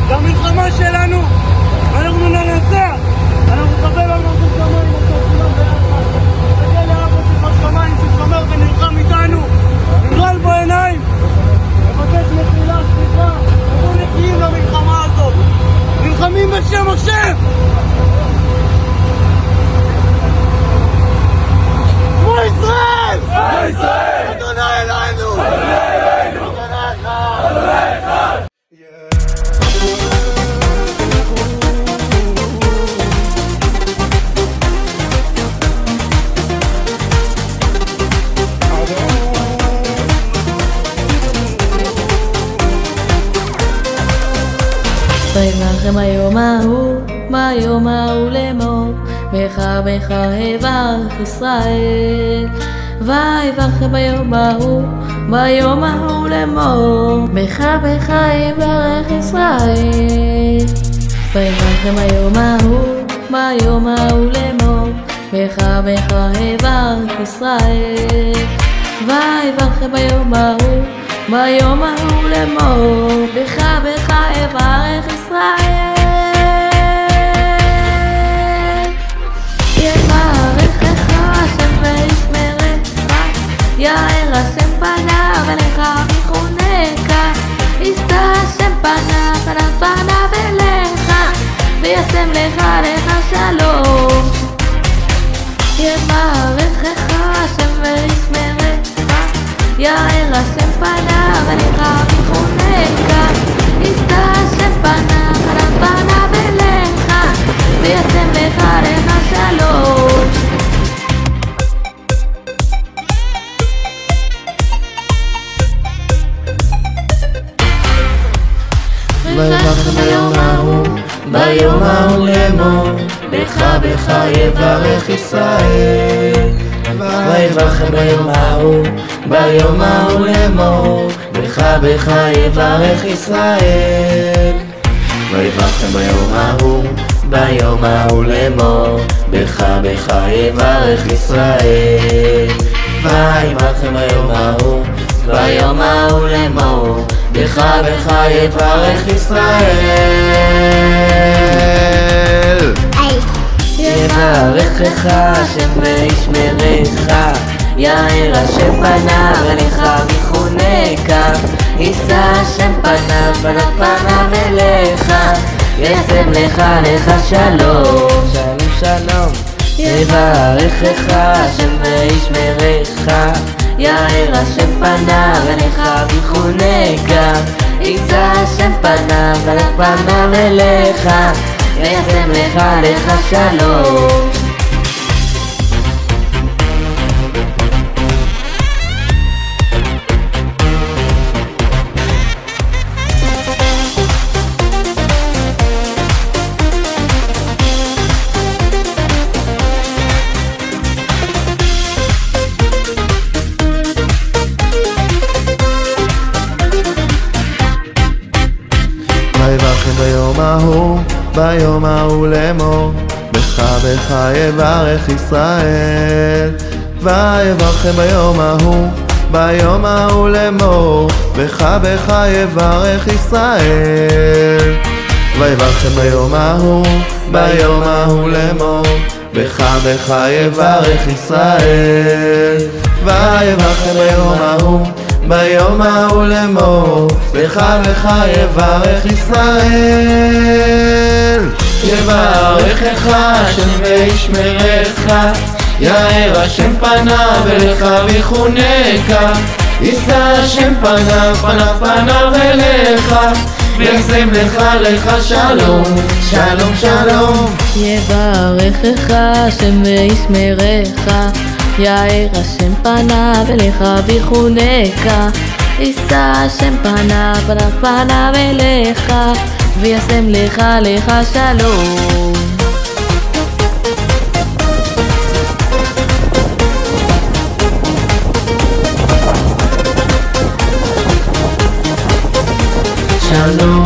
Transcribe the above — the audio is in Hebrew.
זה המלחמה שלנו, אנחנו ננצח. אנחנו נקבל לנו את השמיים אותו כולם ביחד. תגיע לאבו של השמיים ששומר ונלחם איתנו, נגרל בעיניים, מבקש מחילה, סליחה. אנחנו נקיים למלחמה הזאת, נלחמים בשם השם. כמו ישראל! כמו ישראל! אדוני אלוהינו! אדוני אלוהינו! אדוני אחד! אדוני אחד! וינחם היום ההוא, ביום ההוא לאמור, בך יברך ישראל. ויברכם ביום ההוא, ביום ההוא לאמור, בך יברך ישראל. וינחם היום ההוא, ביום ההוא לאמור, בך יברך ישראל. ויברכם ביום ההוא, ביום ההוא לאמור, בך יברך ישראל. יברכך השם וישמרך, יאר השם פניו אליך ויחונקה, יישא השם פניו אליך, וישם לך שלום. יברכך השם וישמרך, יאר השם פניו אליך ויחונקה, יישא השם פניו אליך, וישם לך שלום. ויברכם ביום ההוא, ביום ההוא לאמור, בך יברך ישראל. ויברכם ביום ההוא, ביום ההוא לאמור, בך יברך ישראל. ויברכם ביום ההוא, ביום ההוא לאמור, בך יברך ישראל. ויברכם ביום ההוא, ביום ההוא לאמור, בך יברך ישראל. יברכך השם וישמרך, יאר השם פניו אליך ויחונקה, יישא השם פניו אליך, וישם לך שלום. שלום שלום. יברכך השם וישמרך, יאר השם פניו אליך ויחונקה, יישא השם פניו אליך, וישם לך שלום. ויברכם ביום ההוא, ביום ההוא לאמור, בך יברך ישראל. ויברכם ביום ההוא, ביום ההוא לאמור, בך יברך ישראל. ויברכם ביום ההוא, ביום ההוא לאמור, בך יברך ישראל. ויברכם ביום ההוא, ביום ההוא לאמור, בך יברך ישראל. יברכך השם וישמרך, יאר השם פניו אליך ויחונקה, יישא השם פניו אליך, וישם לך שלום. שלום שלום. יברכך השם וישמרך, יאר השם פניו אליך ויחונקה, יישא השם פניו אליך, וישם לך שלום. שלום